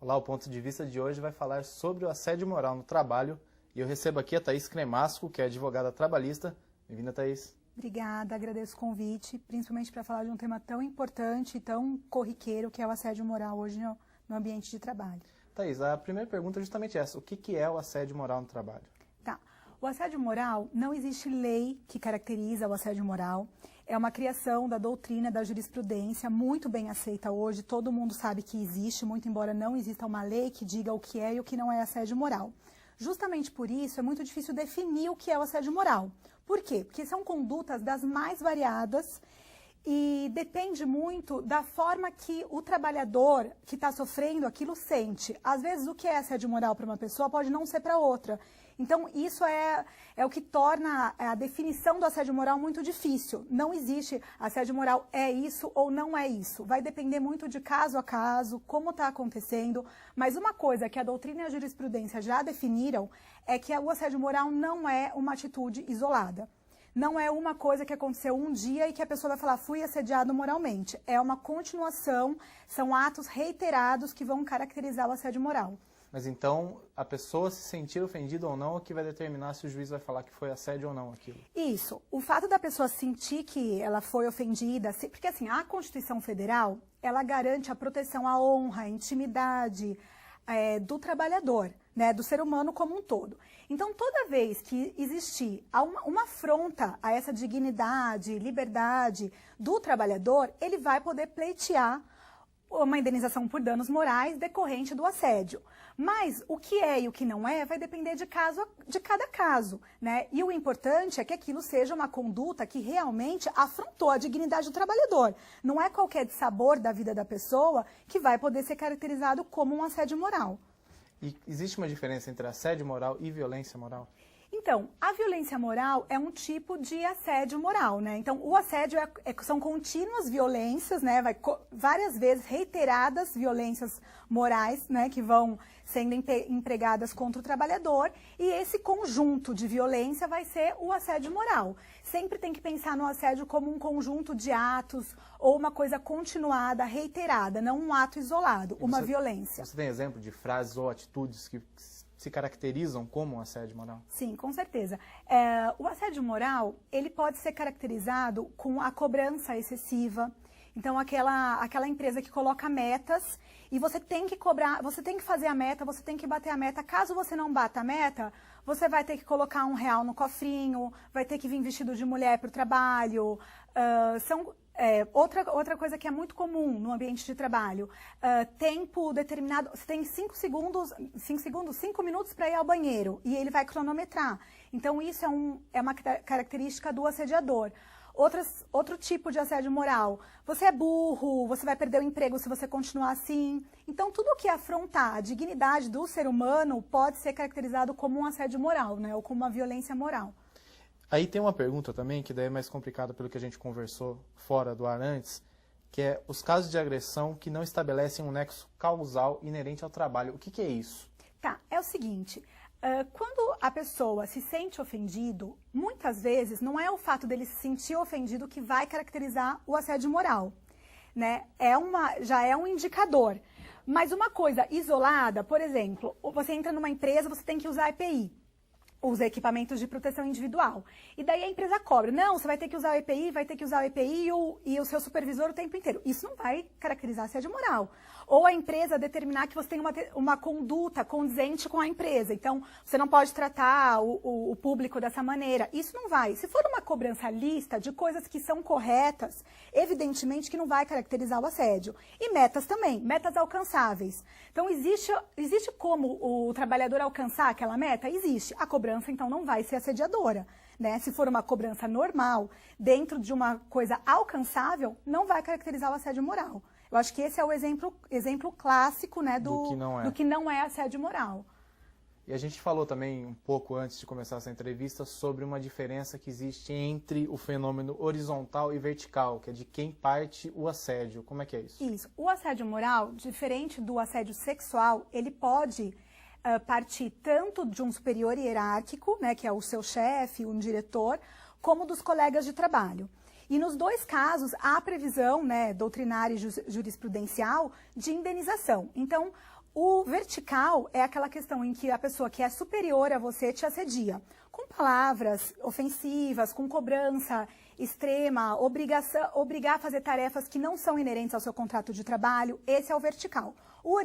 Olá, o Ponto de Vista de hoje vai falar sobre o assédio moral no trabalho. E eu recebo aqui a Thaís Cremasco, que é advogada trabalhista. Bem-vinda, Thaís. Obrigada, agradeço o convite, principalmente para falar de um tema tão importante e tão corriqueiro que é o assédio moral hoje no ambiente de trabalho. Thaís, a primeira pergunta é justamente essa. O que é o assédio moral no trabalho? Tá. O assédio moral, não existe lei que caracteriza o assédio moral. É uma criação da doutrina, da jurisprudência, muito bem aceita hoje. Todo mundo sabe que existe, muito embora não exista uma lei que diga o que é e o que não é assédio moral. Justamente por isso, é muito difícil definir o que é o assédio moral. Por quê? Porque são condutas das mais variadas e depende muito da forma que o trabalhador que está sofrendo aquilo sente. Às vezes, o que é assédio moral para uma pessoa pode não ser para outra. Então, isso é o que torna a definição do assédio moral muito difícil. Não existe assédio moral é isso ou não é isso. Vai depender muito de caso a caso, como está acontecendo. Mas uma coisa que a doutrina e a jurisprudência já definiram é que o assédio moral não é uma atitude isolada. Não é uma coisa que aconteceu um dia e que a pessoa vai falar, fui assediado moralmente. É uma continuação, são atos reiterados que vão caracterizar o assédio moral. Mas então, a pessoa se sentir ofendida ou não é o que vai determinar se o juiz vai falar que foi assédio ou não aquilo? Isso. O fato da pessoa sentir que ela foi ofendida, porque assim, a Constituição Federal, ela garante a proteção à honra, à intimidade do trabalhador, né, do ser humano como um todo. Então, toda vez que existir uma afronta a essa dignidade, liberdade do trabalhador, ele vai poder pleitear uma indenização por danos morais decorrente do assédio. Mas o que é e o que não é vai depender de cada caso, né? E o importante é que aquilo seja uma conduta que realmente afrontou a dignidade do trabalhador. Não é qualquer dissabor da vida da pessoa que vai poder ser caracterizado como um assédio moral. E existe uma diferença entre assédio moral e violência moral? Então, a violência moral é um tipo de assédio moral, né? Então, o assédio são contínuas violências, né? Várias vezes reiteradas violências morais, né? Que vão sendo empregadas contra o trabalhador. E esse conjunto de violência vai ser o assédio moral. Sempre tem que pensar no assédio como um conjunto de atos ou uma coisa continuada, reiterada, não um ato isolado, uma violência. Você tem exemplo de frases ou atitudes que se caracterizam como um assédio moral? Sim, com certeza. O assédio moral, ele pode ser caracterizado com a cobrança excessiva. Então, aquela empresa que coloca metas e você tem que cobrar, você tem que fazer a meta, você tem que bater a meta. Caso você não bata a meta, você vai ter que colocar R$1 no cofrinho, vai ter que vir vestido de mulher para o trabalho. Outra coisa que é muito comum no ambiente de trabalho, tempo determinado, você tem 5 minutos para ir ao banheiro e ele vai cronometrar. Então, isso é uma característica do assediador. Outro tipo de assédio moral, você é burro, você vai perder o emprego se você continuar assim. Então, tudo que afrontar a dignidade do ser humano pode ser caracterizado como um assédio moral, né, ou como uma violência moral. Aí tem uma pergunta também, que daí é mais complicada pelo que a gente conversou fora do ar antes, que é os casos de agressão que não estabelecem um nexo causal inerente ao trabalho. O que é isso? Tá, é o seguinte, quando a pessoa se sente ofendido, muitas vezes não é o fato dele se sentir ofendido que vai caracterizar o assédio moral, né? Já é um indicador. Mas uma coisa isolada, por exemplo, você entra numa empresa, você tem que usar EPI. Os equipamentos de proteção individual. E daí a empresa cobra. Não, você vai ter que usar o EPI, vai ter que usar o EPI e o seu supervisor o tempo inteiro. Isso não vai caracterizar assédio moral. Ou a empresa determinar que você tem uma conduta condizente com a empresa. Então, você não pode tratar o público dessa maneira. Isso não vai. Se for uma cobrança lista de coisas que são corretas, evidentemente que não vai caracterizar o assédio. E metas também, metas alcançáveis. Então, existe como o trabalhador alcançar aquela meta? Existe. A cobrança, então, não vai ser assediadora, né? Se for uma cobrança normal, dentro de uma coisa alcançável, não vai caracterizar o assédio moral. Eu acho que esse é o exemplo clássico, né, do que não é assédio moral. E a gente falou também um pouco antes de começar essa entrevista sobre uma diferença que existe entre o fenômeno horizontal e vertical, que é de quem parte o assédio. Como é que é isso? Isso. O assédio moral, diferente do assédio sexual, ele pode partir tanto de um superior hierárquico, né, que é o seu chefe, um diretor, como dos colegas de trabalho. E nos dois casos, há previsão, né, doutrinária e jurisprudencial de indenização. Então, O vertical é aquela questão em que a pessoa que é superior a você te assedia, com palavras ofensivas, com cobrança extrema, obrigar a fazer tarefas que não são inerentes ao seu contrato de trabalho. Esse é o vertical. O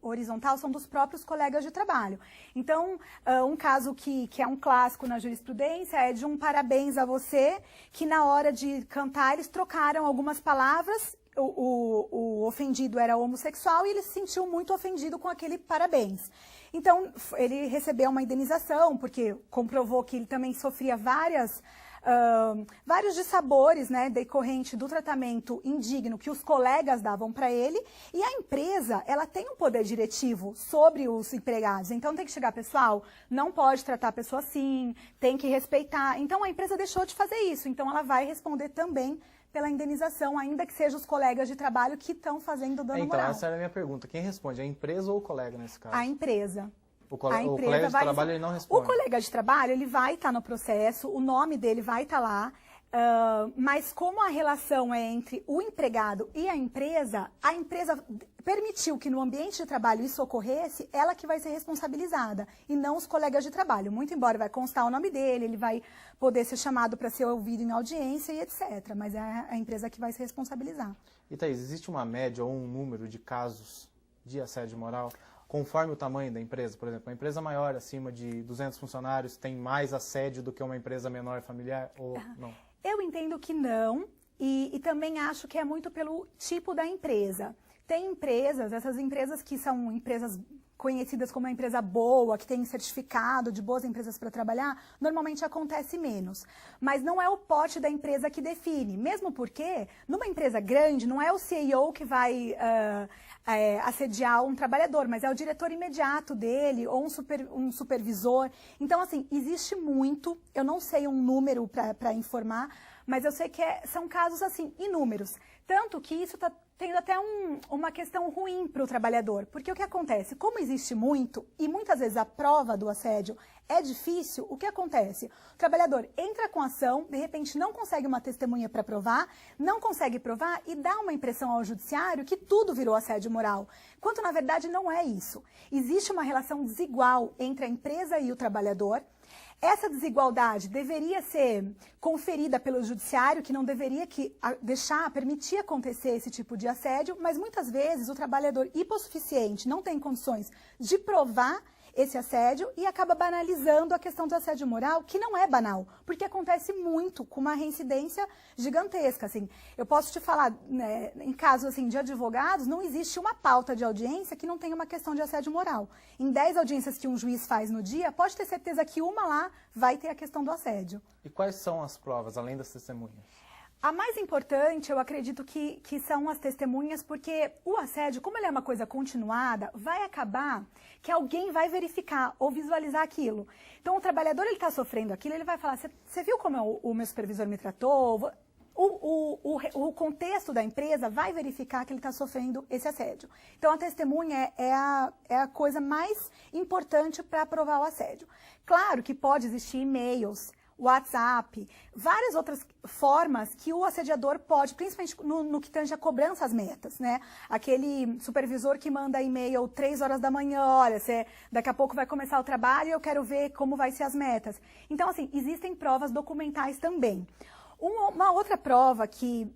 horizontal são dos próprios colegas de trabalho. Então, um caso que é um clássico na jurisprudência é de um parabéns a você, que na hora de cantar eles trocaram algumas palavras. O ofendido era homossexual e ele se sentiu muito ofendido com aquele parabéns. Então, ele recebeu uma indenização, porque comprovou que ele também sofria vários dissabores, né, decorrente do tratamento indigno que os colegas davam para ele, e a empresa, ela tem um poder diretivo sobre os empregados. Então, tem que chegar, pessoal, não pode tratar a pessoa assim, tem que respeitar. Então, a empresa deixou de fazer isso, então ela vai responder também pela indenização, ainda que sejam os colegas de trabalho que estão fazendo dano moral. Então, essa era a minha pergunta. Quem responde? A empresa ou o colega nesse caso? A empresa. O colega de trabalho ele não responde? O colega de trabalho ele vai estar no processo, o nome dele vai estar lá, mas como a relação é entre o empregado e a empresa permitiu que no ambiente de trabalho isso ocorresse, ela que vai ser responsabilizada, e não os colegas de trabalho. Muito embora vai constar o nome dele, ele vai poder ser chamado para ser ouvido em audiência e etc. Mas é a empresa que vai se responsabilizar. E Thaís, existe uma média ou um número de casos de assédio moral conforme o tamanho da empresa? Por exemplo, uma empresa maior, acima de 200 funcionários, tem mais assédio do que uma empresa menor familiar ou não? Eu entendo que não, e também acho que é muito pelo tipo da empresa. Tem empresas, essas empresas que são empresas conhecidas como uma empresa boa, que tem certificado de boas empresas para trabalhar, normalmente acontece menos. Mas não é o porte da empresa que define, mesmo porque numa empresa grande não é o CEO que vai assediar um trabalhador, mas é o diretor imediato dele ou um supervisor. Então, assim, existe muito, eu não sei um número para informar, mas eu sei que são casos, assim, inúmeros. Tanto que isso está tendo até uma questão ruim para o trabalhador. Porque o que acontece? Como existe muito, e muitas vezes a prova do assédio é difícil, o que acontece? O trabalhador entra com ação, de repente não consegue uma testemunha para provar, não consegue provar e dá uma impressão ao judiciário que tudo virou assédio moral. Quando na verdade não é isso. Existe uma relação desigual entre a empresa e o trabalhador. Essa desigualdade deveria ser conferida pelo judiciário, que não deveria permitir acontecer esse tipo de assédio, mas muitas vezes o trabalhador hipossuficiente não tem condições de provar esse assédio e acaba banalizando a questão do assédio moral, que não é banal, porque acontece muito, com uma reincidência gigantesca. Assim. Eu posso te falar, né, em casos assim, de advogados, não existe uma pauta de audiência que não tenha uma questão de assédio moral. Em 10 audiências que um juiz faz no dia, pode ter certeza que uma lá vai ter a questão do assédio. E quais são as provas, além das testemunhas? A mais importante, eu acredito que são as testemunhas, porque o assédio, como ele é uma coisa continuada, vai acabar que alguém vai verificar ou visualizar aquilo. Então, o trabalhador está sofrendo aquilo, ele vai falar, você viu como o meu supervisor me tratou? O contexto da empresa vai verificar que ele está sofrendo esse assédio. Então, a testemunha é a coisa mais importante para provar o assédio. Claro que pode existir e-mails, WhatsApp, várias outras formas que o assediador pode, principalmente no que tange a cobrança às metas, né? Aquele supervisor que manda e-mail 3 horas da manhã, olha, daqui a pouco vai começar o trabalho e eu quero ver como vai ser as metas. Então, assim, existem provas documentais também. Uma outra prova que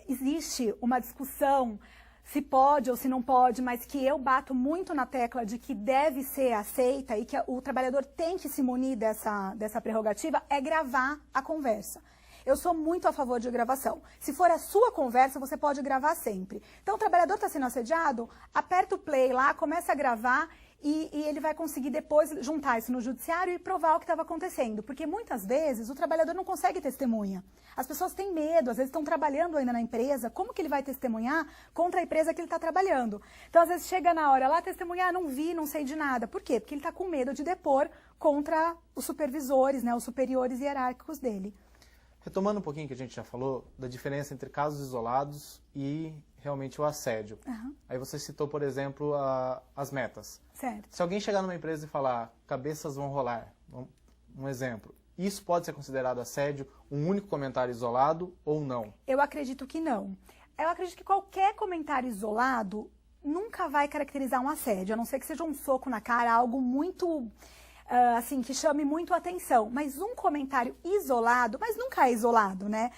existe uma discussão se pode ou se não pode, mas que eu bato muito na tecla de que deve ser aceita e que o trabalhador tem que se munir dessa prerrogativa, é gravar a conversa. Eu sou muito a favor de gravação. Se for a sua conversa, você pode gravar sempre. Então, o trabalhador está sendo assediado, aperta o play lá, começa a gravar e ele vai conseguir depois juntar isso no judiciário e provar o que estava acontecendo. Porque muitas vezes o trabalhador não consegue testemunha. As pessoas têm medo, às vezes estão trabalhando ainda na empresa, como que ele vai testemunhar contra a empresa que ele está trabalhando? Então, às vezes chega na hora lá, testemunhar, não vi, não sei de nada. Por quê? Porque ele está com medo de depor contra os supervisores, né, os superiores hierárquicos dele. Retomando um pouquinho que a gente já falou, da diferença entre casos isolados e realmente o assédio. Uhum. Aí você citou, por exemplo, as metas. Certo. Se alguém chegar numa empresa e falar, cabeças vão rolar, um exemplo, isso pode ser considerado assédio, um único comentário isolado ou não? Eu acredito que não. Eu acredito que qualquer comentário isolado nunca vai caracterizar um assédio, a não ser que seja um soco na cara, algo muito, assim, que chame muito a atenção. Mas um comentário isolado, mas nunca é isolado, né?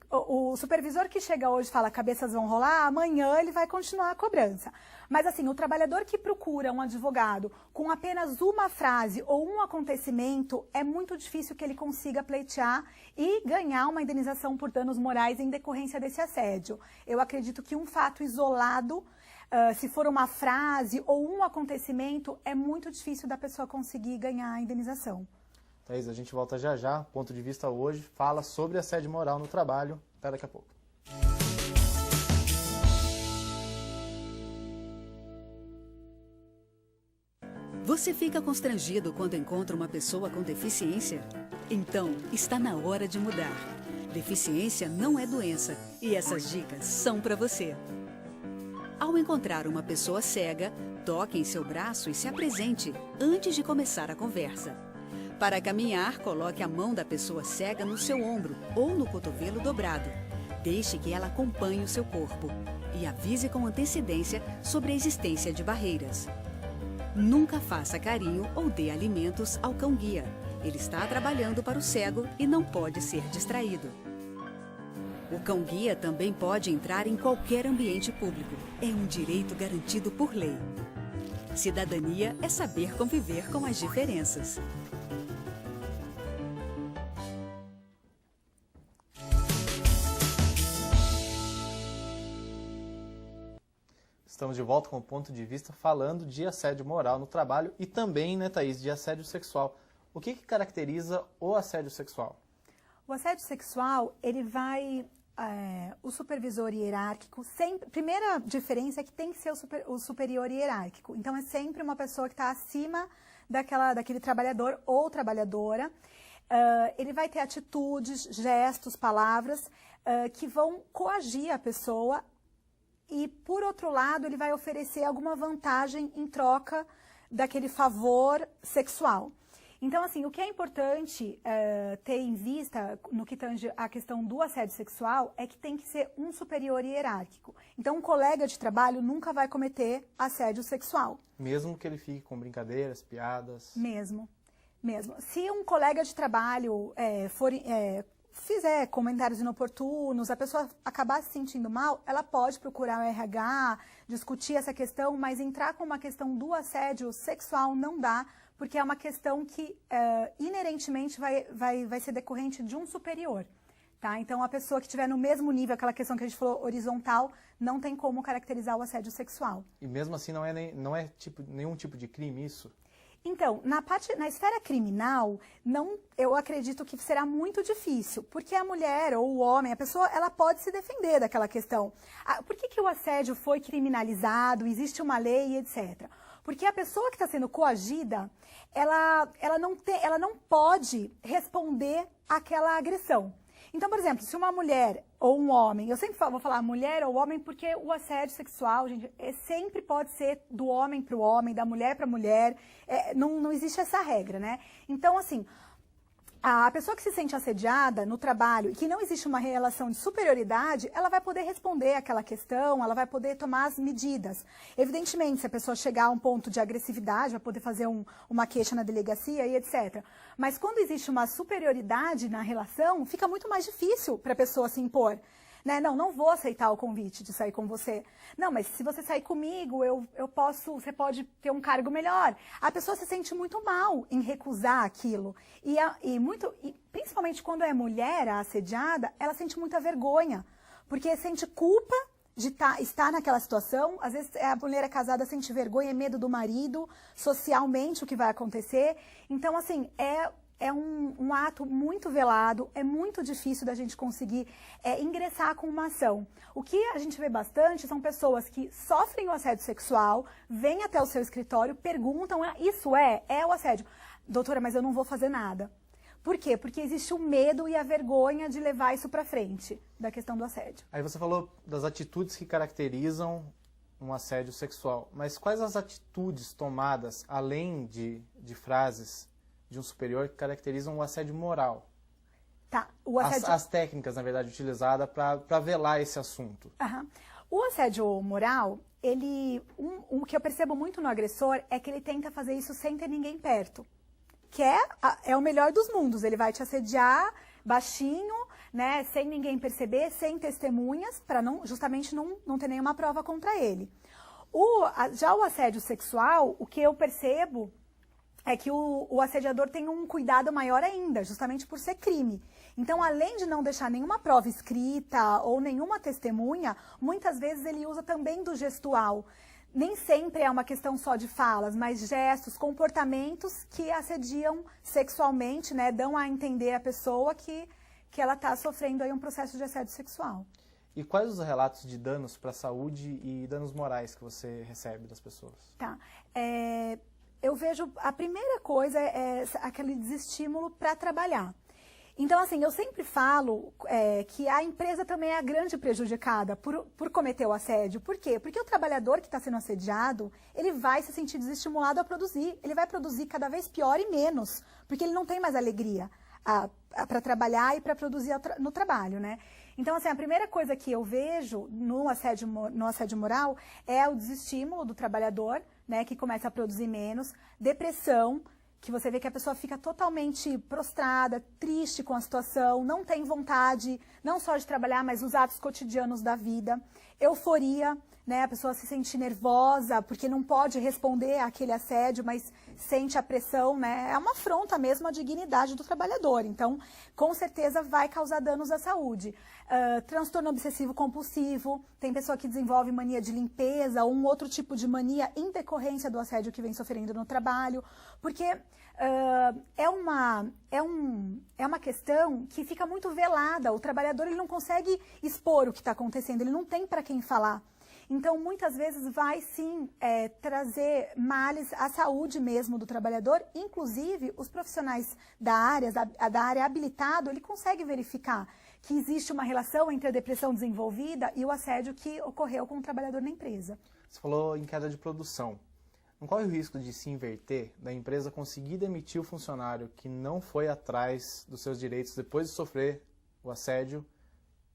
O supervisor que chega hoje e fala cabeças vão rolar, amanhã ele vai continuar a cobrança. Mas assim, o trabalhador que procura um advogado com apenas uma frase ou um acontecimento, é muito difícil que ele consiga pleitear e ganhar uma indenização por danos morais em decorrência desse assédio. Eu acredito que um fato isolado, se for uma frase ou um acontecimento, é muito difícil da pessoa conseguir ganhar a indenização. Thaís, a gente volta já já. Ponto de Vista hoje fala sobre assédio moral no trabalho. Até daqui a pouco. Você fica constrangido quando encontra uma pessoa com deficiência? Então, está na hora de mudar. Deficiência não é doença e essas dicas são para você. Ao encontrar uma pessoa cega, toque em seu braço e se apresente antes de começar a conversa. Para caminhar, coloque a mão da pessoa cega no seu ombro ou no cotovelo dobrado. Deixe que ela acompanhe o seu corpo e avise com antecedência sobre a existência de barreiras. Nunca faça carinho ou dê alimentos ao cão-guia. Ele está trabalhando para o cego e não pode ser distraído. O cão-guia também pode entrar em qualquer ambiente público. É um direito garantido por lei. Cidadania é saber conviver com as diferenças. Estamos de volta com o Ponto de Vista falando de assédio moral no trabalho e também, né, Thaís, de assédio sexual. O que caracteriza o assédio sexual? O assédio sexual, ele vai... o supervisor hierárquico, sempre, primeira diferença é que tem que ser o superior hierárquico. Então, é sempre uma pessoa que está acima daquele trabalhador ou trabalhadora. Ele vai ter atitudes, gestos, palavras que vão coagir a pessoa e, por outro lado, ele vai oferecer alguma vantagem em troca daquele favor sexual. Então, assim, o que é importante ter em vista no que tange a questão do assédio sexual é que tem que ser um superior hierárquico. Então, um colega de trabalho nunca vai cometer assédio sexual. Mesmo que ele fique com brincadeiras, piadas? Mesmo. Se um colega de trabalho fizer comentários inoportunos, a pessoa acabar se sentindo mal, ela pode procurar o RH, discutir essa questão, mas entrar com uma questão do assédio sexual não dá, porque é uma questão que inerentemente vai ser decorrente de um superior. Tá? Então, a pessoa que estiver no mesmo nível, aquela questão que a gente falou, horizontal, não tem como caracterizar o assédio sexual. E mesmo assim não é nenhum tipo de crime isso? Então, na esfera criminal, eu acredito que será muito difícil, porque a mulher ou o homem, a pessoa, ela pode se defender daquela questão. Por que o assédio foi criminalizado, existe uma lei, etc. Porque a pessoa que está sendo coagida, ela não pode responder àquela agressão. Então, por exemplo, se uma mulher ou um homem, eu sempre vou falar mulher ou homem porque o assédio sexual, gente, sempre pode ser do homem para o homem, da mulher para a mulher, não existe essa regra, né? Então, assim, a pessoa que se sente assediada no trabalho e que não existe uma relação de superioridade, ela vai poder responder àquela questão, ela vai poder tomar as medidas. Evidentemente, se a pessoa chegar a um ponto de agressividade, vai poder fazer uma queixa na delegacia e etc. Mas quando existe uma superioridade na relação, fica muito mais difícil para a pessoa se impor. Né? Não vou aceitar o convite de sair com você. Não, mas se você sair comigo, você pode ter um cargo melhor. A pessoa se sente muito mal em recusar aquilo. E principalmente quando é mulher a assediada, ela sente muita vergonha. Porque sente culpa de estar naquela situação. Às vezes a mulher casada sente vergonha e medo do marido, socialmente o que vai acontecer. Então, assim, é um ato muito velado, é muito difícil da gente conseguir ingressar com uma ação. O que a gente vê bastante são pessoas que sofrem o assédio sexual, vêm até o seu escritório, perguntam, isso é o assédio. Doutora, mas eu não vou fazer nada. Por quê? Porque existe o medo e a vergonha de levar isso para frente, da questão do assédio. Aí você falou das atitudes que caracterizam um assédio sexual, mas quais as atitudes tomadas, além de frases de um superior, que caracterizam o assédio moral? Tá, o assédio... As técnicas, na verdade, utilizadas para velar esse assunto. O assédio moral, o que eu percebo muito no agressor é que ele tenta fazer isso sem ter ninguém perto. Que é o melhor dos mundos. Ele vai te assediar baixinho, né, sem ninguém perceber, sem testemunhas, para justamente não ter nenhuma prova contra ele. Já o assédio sexual, o que eu percebo é que o assediador tem um cuidado maior ainda, justamente por ser crime. Então, além de não deixar nenhuma prova escrita ou nenhuma testemunha, muitas vezes ele usa também do gestual. Nem sempre é uma questão só de falas, mas gestos, comportamentos que assediam sexualmente, né, dão a entender a pessoa que ela está sofrendo aí um processo de assédio sexual. E quais os relatos de danos para a saúde e danos morais que você recebe das pessoas? Tá. Eu vejo, a primeira coisa é aquele desestímulo para trabalhar. Então, assim, eu sempre falo que a empresa também é a grande prejudicada por cometer o assédio. Por quê? Porque o trabalhador que está sendo assediado, ele vai se sentir desestimulado a produzir. Ele vai produzir cada vez pior e menos, porque ele não tem mais alegria para trabalhar e para produzir no trabalho, né? Então, assim, a primeira coisa que eu vejo no assédio moral é o desestímulo do trabalhador, né, que começa a produzir menos, depressão, que você vê que a pessoa fica totalmente prostrada, triste com a situação, não tem vontade, não só de trabalhar, mas os atos cotidianos da vida. Euforia, né? A pessoa se sente nervosa porque não pode responder àquele assédio, mas sente a pressão, né? É uma afronta mesmo à dignidade do trabalhador. Então, com certeza vai causar danos à saúde. Transtorno obsessivo compulsivo, tem pessoa que desenvolve mania de limpeza ou um outro tipo de mania em decorrência do assédio que vem sofrendo no trabalho, porque é uma questão que fica muito velada. O trabalhador ele não consegue expor o que está acontecendo, ele não tem para quem falar. Então, muitas vezes vai sim trazer males à saúde mesmo do trabalhador, inclusive os profissionais da área habilitado, ele consegue verificar que existe uma relação entre a depressão desenvolvida e o assédio que ocorreu com o trabalhador na empresa. Você falou em queda de produção. Não corre o risco de se inverter, da empresa conseguir demitir o funcionário que não foi atrás dos seus direitos depois de sofrer o assédio,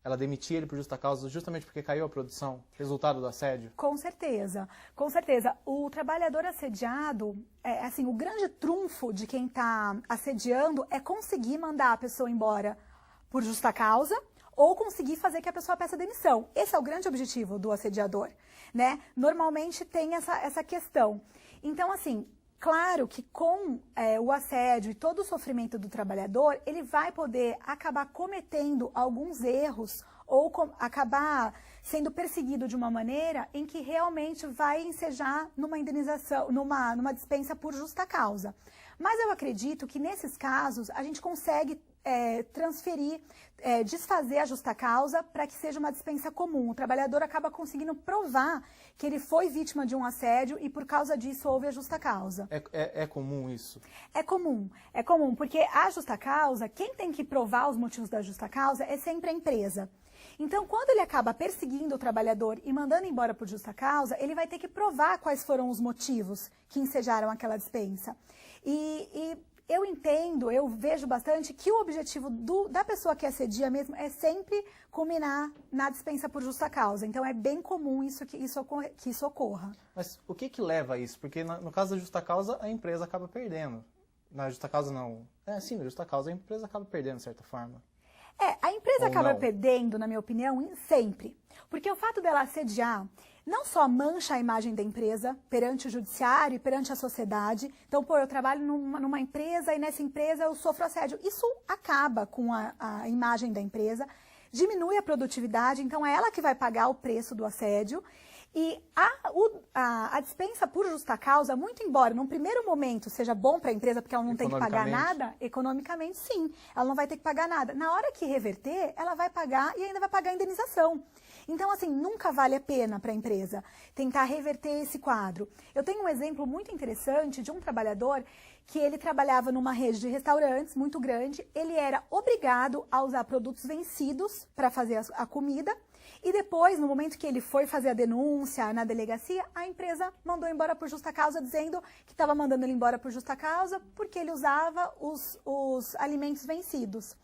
ela demitir ele por justa causa justamente porque caiu a produção, resultado do assédio? Com certeza, com certeza. O trabalhador assediado, assim, o grande trunfo de quem está assediando é conseguir mandar a pessoa embora por justa causa ou conseguir fazer que a pessoa peça demissão. Esse é o grande objetivo do assediador, né? Normalmente tem essa questão. Então, assim, claro que com o assédio e todo o sofrimento do trabalhador, ele vai poder acabar cometendo alguns erros ou acabar sendo perseguido de uma maneira em que realmente vai ensejar numa indenização, numa dispensa por justa causa. Mas eu acredito que nesses casos a gente consegue transferir, desfazer a justa causa para que seja uma dispensa comum. O trabalhador acaba conseguindo provar que ele foi vítima de um assédio e por causa disso houve a justa causa. É comum isso? É comum, porque a justa causa, quem tem que provar os motivos da justa causa é sempre a empresa. Então, quando ele acaba perseguindo o trabalhador e mandando embora por justa causa, ele vai ter que provar quais foram os motivos que ensejaram aquela dispensa. E eu entendo, eu vejo bastante que o objetivo da pessoa que assedia mesmo é sempre culminar na dispensa por justa causa. Então, é bem comum que isso ocorra. Mas o que leva a isso? Porque no caso da justa causa, a empresa acaba perdendo. Na justa causa, não. Sim, na justa causa, a empresa acaba perdendo, de certa forma. A empresa acaba não? perdendo, na minha opinião, sempre. Porque o fato dela assediar não só mancha a imagem da empresa perante o judiciário e perante a sociedade. Então, eu trabalho numa empresa e nessa empresa eu sofro assédio. Isso acaba com a imagem da empresa, diminui a produtividade, então é ela que vai pagar o preço do assédio. E a dispensa por justa causa, muito embora num primeiro momento seja bom para a empresa, porque ela não tem que pagar nada, economicamente sim, ela não vai ter que pagar nada. Na hora que reverter, ela vai pagar e ainda vai pagar a indenização. Então, assim, nunca vale a pena para a empresa tentar reverter esse quadro. Eu tenho um exemplo muito interessante de um trabalhador que ele trabalhava numa rede de restaurantes muito grande, ele era obrigado a usar produtos vencidos para fazer a comida. E depois, no momento que ele foi fazer a denúncia na delegacia, a empresa mandou embora por justa causa, dizendo que estava mandando ele embora por justa causa porque ele usava os alimentos vencidos.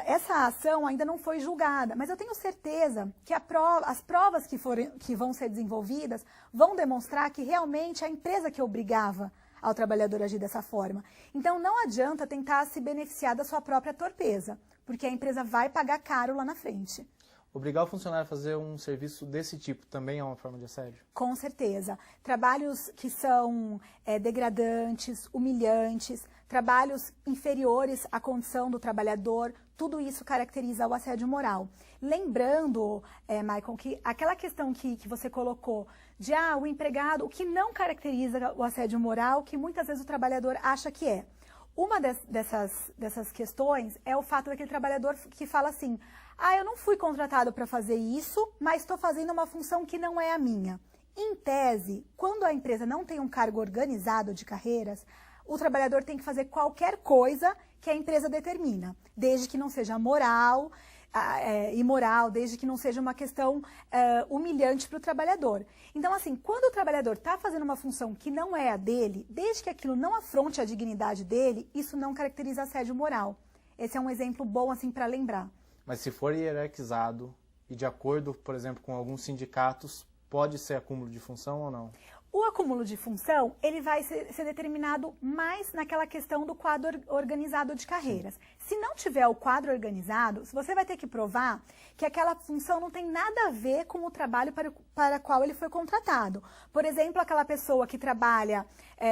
essa ação ainda não foi julgada, mas eu tenho certeza que as provas que vão ser desenvolvidas vão demonstrar que realmente é a empresa que obrigava ao trabalhador a agir dessa forma. Então, não adianta tentar se beneficiar da sua própria torpeza, porque a empresa vai pagar caro lá na frente. Obrigar o funcionário a fazer um serviço desse tipo também é uma forma de assédio? Com certeza. Trabalhos que são degradantes, humilhantes, trabalhos inferiores à condição do trabalhador, tudo isso caracteriza o assédio moral. Lembrando, Maicon, que aquela questão que você colocou de o empregado, o que não caracteriza o assédio moral, que muitas vezes o trabalhador acha que é. Uma dessas questões é o fato daquele trabalhador que fala assim, eu não fui contratado para fazer isso, mas estou fazendo uma função que não é a minha. Em tese, quando a empresa não tem um cargo organizado de carreiras, o trabalhador tem que fazer qualquer coisa que a empresa determina, desde que não seja imoral, desde que não seja uma questão humilhante para o trabalhador. Então, assim, quando o trabalhador está fazendo uma função que não é a dele, desde que aquilo não afronte a dignidade dele, isso não caracteriza assédio moral. Esse é um exemplo bom, assim, para lembrar. Mas se for hierarquizado e de acordo, por exemplo, com alguns sindicatos, pode ser acúmulo de função ou não? O acúmulo de função, ele vai ser determinado mais naquela questão do quadro organizado de carreiras. Sim. Se não tiver o quadro organizado, você vai ter que provar que aquela função não tem nada a ver com o trabalho para o qual ele foi contratado. Por exemplo, aquela pessoa que trabalha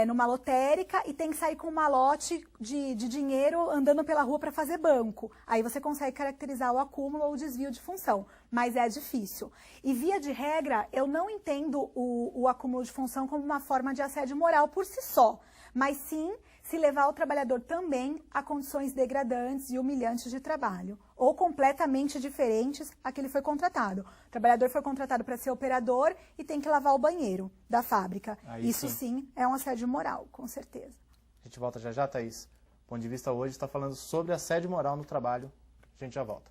numa lotérica e tem que sair com um malote de dinheiro andando pela rua para fazer banco. Aí você consegue caracterizar o acúmulo ou o desvio de função, mas é difícil. E via de regra, eu não entendo o acúmulo de função como uma forma de assédio moral por si só, mas sim se levar o trabalhador também a condições degradantes e humilhantes de trabalho, ou completamente diferentes a que ele foi contratado. O trabalhador foi contratado para ser operador e tem que lavar o banheiro da fábrica. Aí isso sim é um assédio moral, com certeza. A gente volta já, Thaís. O Ponto de Vista hoje está falando sobre assédio moral no trabalho. A gente já volta.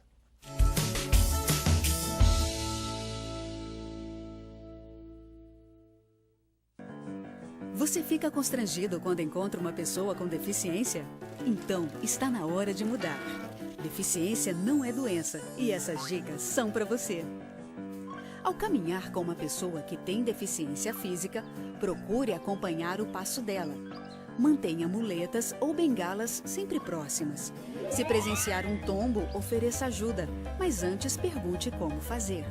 Você fica constrangido quando encontra uma pessoa com deficiência? Então, está na hora de mudar. Deficiência não é doença e essas dicas são para você. Ao caminhar com uma pessoa que tem deficiência física, procure acompanhar o passo dela. Mantenha muletas ou bengalas sempre próximas. Se presenciar um tombo, ofereça ajuda, mas antes pergunte como fazer.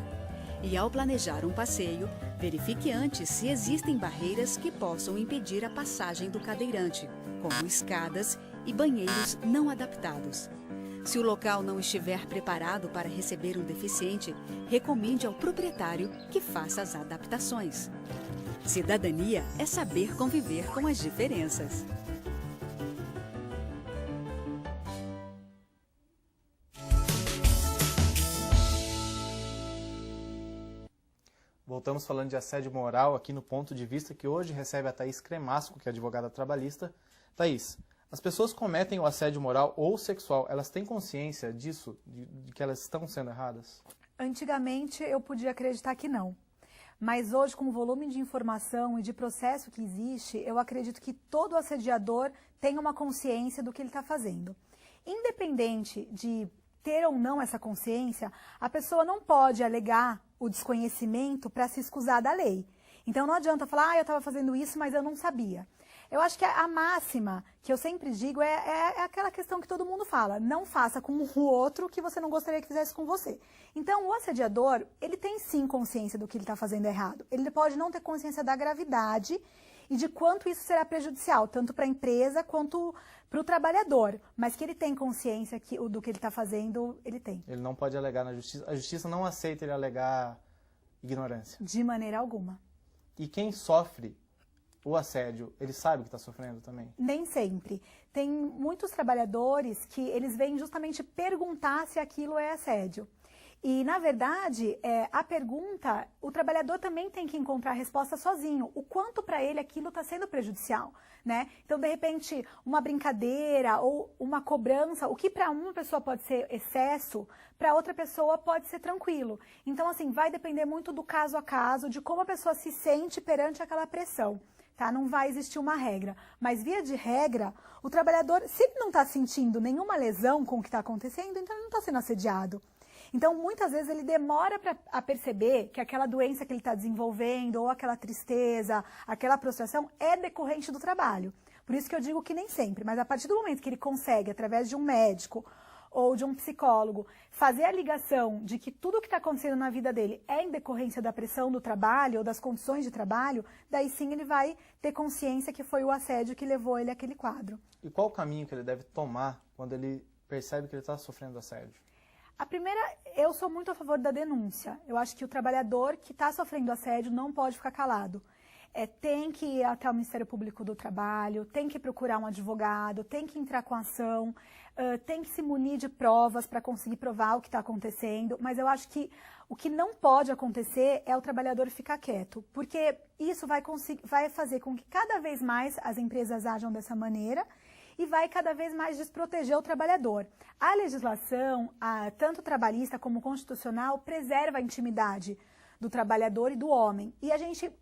E ao planejar um passeio, verifique antes se existem barreiras que possam impedir a passagem do cadeirante, como escadas e banheiros não adaptados. Se o local não estiver preparado para receber um deficiente, recomende ao proprietário que faça as adaptações. Cidadania é saber conviver com as diferenças. Voltamos falando de assédio moral aqui no Ponto de Vista, que hoje recebe a Thaís Cremasco, que é advogada trabalhista. Thaís, as pessoas cometem o assédio moral ou sexual, elas têm consciência disso, de que elas estão sendo erradas? Antigamente eu podia acreditar que não. Mas hoje, com o volume de informação e de processo que existe, eu acredito que todo assediador tem uma consciência do que ele está fazendo. Independente de ter ou não essa consciência, a pessoa não pode alegar o desconhecimento para se escusar da lei. Então não adianta falar, eu estava fazendo isso, mas eu não sabia. Eu acho que a máxima que eu sempre digo é aquela questão que todo mundo fala, não faça com o outro que você não gostaria que fizesse com você. Então o assediador, ele tem sim consciência do que ele está fazendo errado. Ele pode não ter consciência da gravidade e de quanto isso será prejudicial, tanto para a empresa quanto para o trabalhador. Mas que ele tem consciência do que ele está fazendo, ele tem. Ele não pode alegar na justiça. A justiça não aceita ele alegar ignorância. De maneira alguma. E quem sofre o assédio, ele sabe que está sofrendo também? Nem sempre. Tem muitos trabalhadores que eles vêm justamente perguntar se aquilo é assédio. E, na verdade, a pergunta, o trabalhador também tem que encontrar a resposta sozinho. O quanto para ele aquilo está sendo prejudicial, né? Então, de repente, uma brincadeira ou uma cobrança, o que para uma pessoa pode ser excesso, para outra pessoa pode ser tranquilo. Então, assim, vai depender muito do caso a caso, de como a pessoa se sente perante aquela pressão. tá? Não vai existir uma regra. Mas, via de regra, o trabalhador, se ele não está sentindo nenhuma lesão com o que está acontecendo, então ele não está sendo assediado. Então, muitas vezes, ele demora a perceber que aquela doença que ele está desenvolvendo, ou aquela tristeza, aquela prostração, é decorrente do trabalho. Por isso que eu digo que nem sempre, mas a partir do momento que ele consegue, através de um médico ou de um psicólogo, fazer a ligação de que tudo o que está acontecendo na vida dele é em decorrência da pressão do trabalho ou das condições de trabalho, daí sim ele vai ter consciência que foi o assédio que levou ele àquele quadro. E qual o caminho que ele deve tomar quando ele percebe que ele está sofrendo assédio? A primeira, eu sou muito a favor da denúncia. Eu acho que o trabalhador que está sofrendo assédio não pode ficar calado. Tem que ir até o Ministério Público do Trabalho, tem que procurar um advogado, tem que entrar com ação, tem que se munir de provas para conseguir provar o que está acontecendo. Mas eu acho que o que não pode acontecer é o trabalhador ficar quieto, porque isso vai fazer com que cada vez mais as empresas ajam dessa maneira e vai cada vez mais desproteger o trabalhador. A legislação, tanto trabalhista como constitucional, preserva a intimidade do trabalhador e do homem. E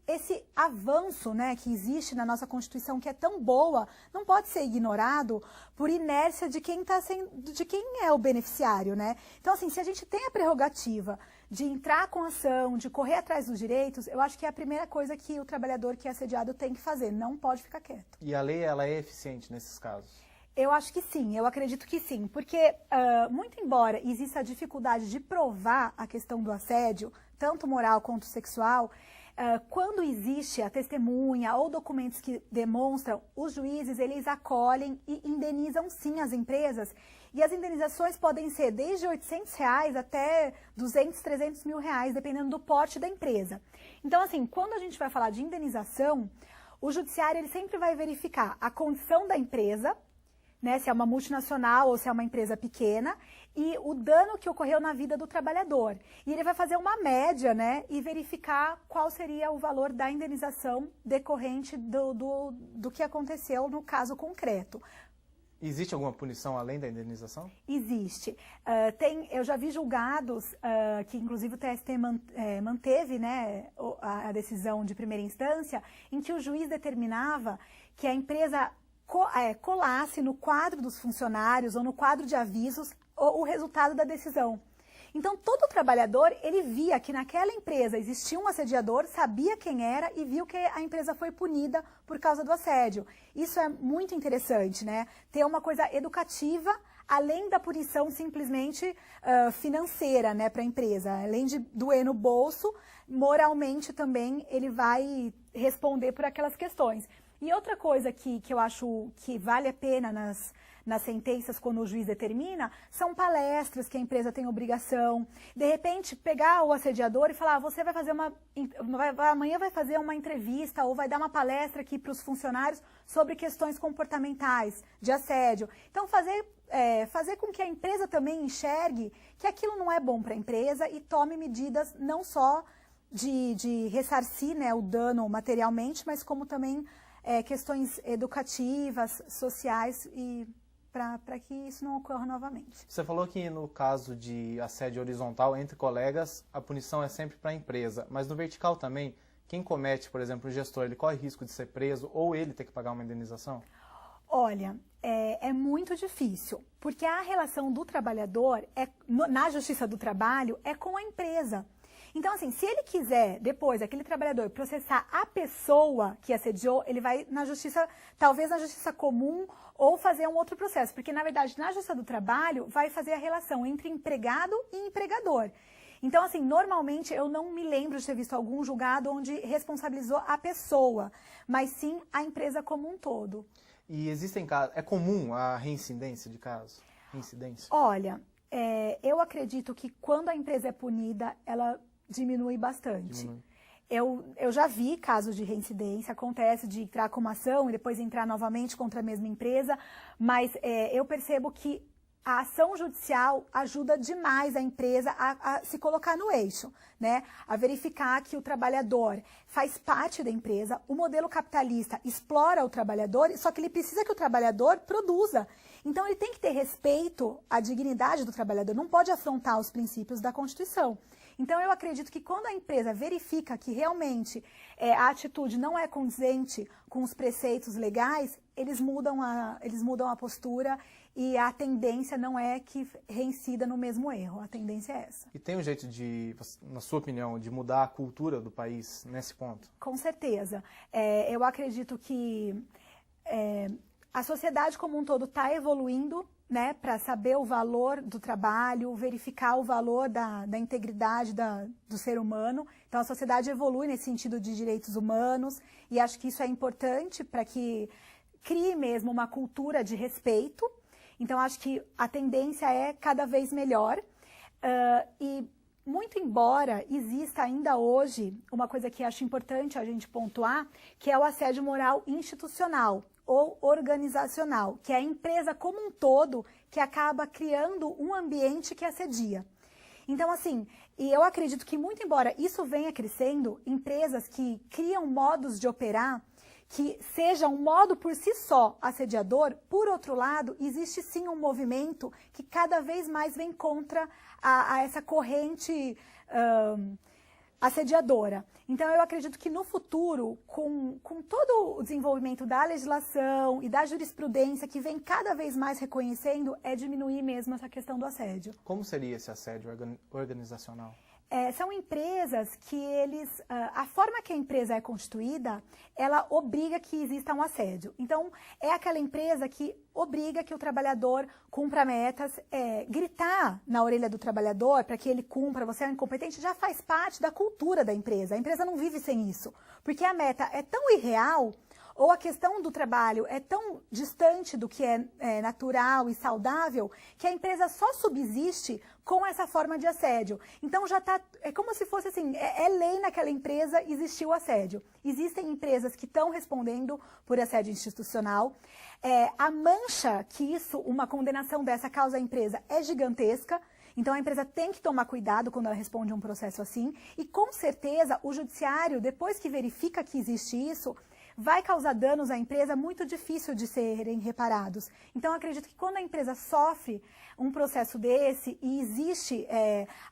esse avanço, né, que existe na nossa Constituição, que é tão boa, não pode ser ignorado por inércia de quem é o beneficiário, né? Então, assim, se a gente tem a prerrogativa de entrar com ação, de correr atrás dos direitos, eu acho que é a primeira coisa que o trabalhador que é assediado tem que fazer, não pode ficar quieto. E a lei, ela é eficiente nesses casos? Eu acho que sim, eu acredito que sim, porque muito embora exista a dificuldade de provar a questão do assédio, tanto moral quanto sexual, quando existe a testemunha ou documentos que demonstram, os juízes, eles acolhem e indenizam sim as empresas, e as indenizações podem ser desde R$ 800 até 200, 300 mil reais, dependendo do porte da empresa. Então, assim, quando a gente vai falar de indenização, o judiciário ele sempre vai verificar a condição da empresa, né, se é uma multinacional ou se é uma empresa pequena, e o dano que ocorreu na vida do trabalhador. E ele vai fazer uma média, né, e verificar qual seria o valor da indenização decorrente do que aconteceu no caso concreto. Existe alguma punição além da indenização? Existe. Eu já vi julgados, que inclusive o TST manteve, né, a decisão de primeira instância, em que o juiz determinava que a empresa colasse no quadro dos funcionários ou no quadro de avisos o resultado da decisão. Então, todo trabalhador, ele via que naquela empresa existia um assediador, sabia quem era e viu que a empresa foi punida por causa do assédio. Isso é muito interessante, né? Ter uma coisa educativa, além da punição simplesmente financeira, né, para a empresa. Além de doer no bolso, moralmente também ele vai responder por aquelas questões. E outra coisa que eu acho que vale a pena nas sentenças, quando o juiz determina, são palestras que a empresa tem obrigação. De repente, pegar o assediador e falar, você vai fazer amanhã vai fazer uma entrevista ou vai dar uma palestra aqui para os funcionários sobre questões comportamentais, de assédio. Então, fazer com que a empresa também enxergue que aquilo não é bom para a empresa e tome medidas não só de ressarcir, né, o dano materialmente, mas como também questões educativas, sociais, e para que isso não ocorra novamente. Você falou que no caso de assédio horizontal entre colegas, a punição é sempre para a empresa, mas no vertical também, quem comete, por exemplo, o gestor, ele corre risco de ser preso ou ele ter que pagar uma indenização? Olha, é muito difícil, porque a relação do trabalhador, na Justiça do Trabalho, é com a empresa. Então, assim, se ele quiser, depois, aquele trabalhador processar a pessoa que assediou, ele vai na justiça, talvez na justiça comum, ou fazer um outro processo. Porque, na verdade, na Justiça do Trabalho, vai fazer a relação entre empregado e empregador. Então, assim, normalmente, eu não me lembro de ter visto algum julgado onde responsabilizou a pessoa, mas sim a empresa como um todo. E existem casos, é comum a reincidência de casos? Reincidência? Olha, eu acredito que quando a empresa é punida, ela diminui bastante. Eu já vi casos de reincidência, acontece de entrar com uma ação e depois entrar novamente contra a mesma empresa, mas eu percebo que a ação judicial ajuda demais a empresa a se colocar no eixo, né? A verificar que o trabalhador faz parte da empresa, o modelo capitalista explora o trabalhador, só que ele precisa que o trabalhador produza. Então, ele tem que ter respeito à dignidade do trabalhador, não pode afrontar os princípios da Constituição. Então, eu acredito que quando a empresa verifica que realmente a atitude não é condizente com os preceitos legais, eles mudam a postura e a tendência não é que reincida no mesmo erro. A tendência é essa. E tem um jeito de, na sua opinião, de mudar a cultura do país nesse ponto? Com certeza. Eu acredito que a sociedade como um todo está evoluindo, né, para saber o valor do trabalho, verificar o valor da integridade do ser humano. Então, a sociedade evolui nesse sentido de direitos humanos e acho que isso é importante para que crie mesmo uma cultura de respeito. Então, acho que a tendência é cada vez melhor. E, muito embora exista ainda hoje uma coisa que acho importante a gente pontuar, que é o assédio moral institucional ou organizacional, que é a empresa como um todo que acaba criando um ambiente que assedia. Então, assim, e eu acredito que muito embora isso venha crescendo, empresas que criam modos de operar que seja um modo por si só assediador, por outro lado, existe sim um movimento que cada vez mais vem contra a essa corrente assediadora. Então, eu acredito que no futuro, com todo o desenvolvimento da legislação e da jurisprudência que vem cada vez mais reconhecendo, é diminuir mesmo essa questão do assédio. Como seria esse assédio organizacional? São empresas que a forma que a empresa é constituída, ela obriga que exista um assédio. Então, é aquela empresa que obriga que o trabalhador cumpra metas, gritar na orelha do trabalhador para que ele cumpra, você é um incompetente, já faz parte da cultura da empresa. A empresa não vive sem isso, porque a meta é tão irreal, ou a questão do trabalho é tão distante do que é natural e saudável, que a empresa só subsiste com essa forma de assédio. Então, é como se fosse assim, é lei naquela empresa existir o assédio. Existem empresas que estão respondendo por assédio institucional. A mancha que uma condenação dessa causa à empresa é gigantesca. Então, a empresa tem que tomar cuidado quando ela responde a um processo assim. E, com certeza, o judiciário, depois que verifica que existe isso, vai causar danos à empresa muito difícil de serem reparados. Então, acredito que quando a empresa sofre um processo desse e existe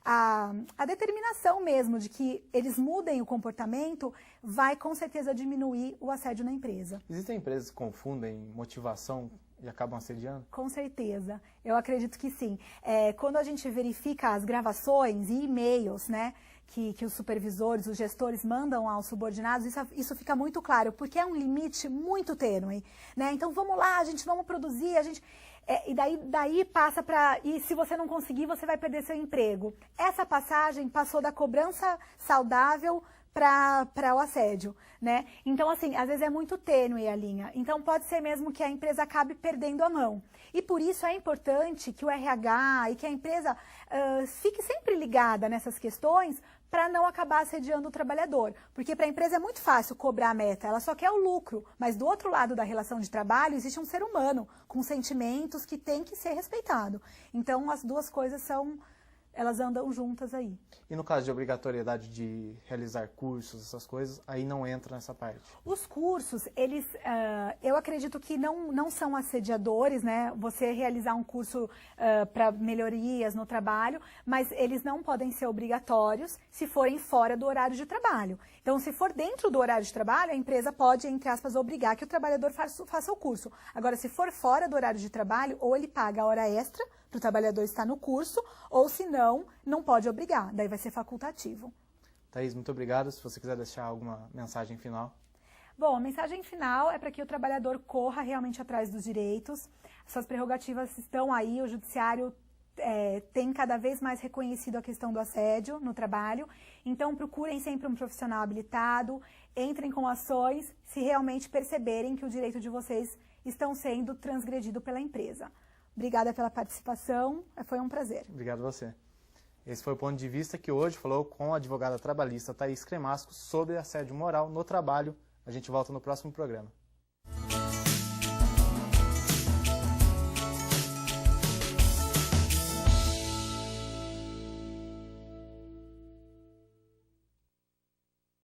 a determinação mesmo de que eles mudem o comportamento, vai com certeza diminuir o assédio na empresa. Existem empresas que confundem motivação e acabam assediando? Com certeza, eu acredito que sim. Quando a gente verifica as gravações e e-mails, né, que os supervisores, os gestores mandam aos subordinados, isso fica muito claro, porque é um limite muito tênue, né? Então, vamos lá, vamos produzir, e daí passa para, e se você não conseguir, você vai perder seu emprego. Essa passagem passou da cobrança saudável para o assédio, né? Então, assim, às vezes é muito tênue a linha. Então, pode ser mesmo que a empresa acabe perdendo a mão. E por isso é importante que o RH e que a empresa fique sempre ligada nessas questões para não acabar assediando o trabalhador. Porque para a empresa é muito fácil cobrar a meta, ela só quer o lucro. Mas do outro lado da relação de trabalho existe um ser humano com sentimentos que tem que ser respeitado. Então, as duas coisas elas andam juntas aí. E no caso de obrigatoriedade de realizar cursos, essas coisas, aí não entra nessa parte? Os cursos, eu acredito que não são assediadores, né? Você realizar um curso para melhorias no trabalho, mas eles não podem ser obrigatórios se forem fora do horário de trabalho. Então, se for dentro do horário de trabalho, a empresa pode, entre aspas, obrigar que o trabalhador faça o curso. Agora, se for fora do horário de trabalho, ou ele paga a hora extra para o trabalhador estar no curso, ou se não pode obrigar, daí vai ser facultativo. Thaís, muito obrigado. Se você quiser deixar alguma mensagem final. Bom, a mensagem final é para que o trabalhador corra realmente atrás dos direitos. Suas prerrogativas estão aí, o judiciário tem cada vez mais reconhecido a questão do assédio no trabalho. Então, procurem sempre um profissional habilitado, entrem com ações se realmente perceberem que o direito de vocês estão sendo transgredido pela empresa. Obrigada pela participação, foi um prazer. Obrigado a você. Esse foi o ponto de vista que hoje falou com a advogada trabalhista Thaís Cremasco sobre assédio moral no trabalho. A gente volta no próximo programa.